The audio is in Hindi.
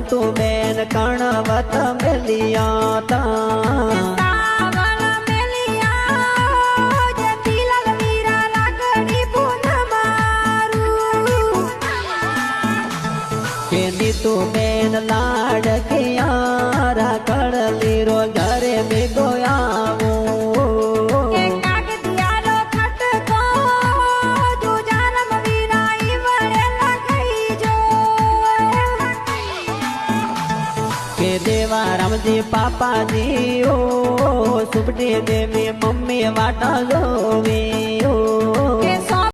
नीतू बेन कणवत मिलिया ता नीतू बेन लाड के यारा कड़ली रो घरे में गोयावो के देवा रामजी पापा जी ओ सुपने दे में मम्मी वाटा जोवे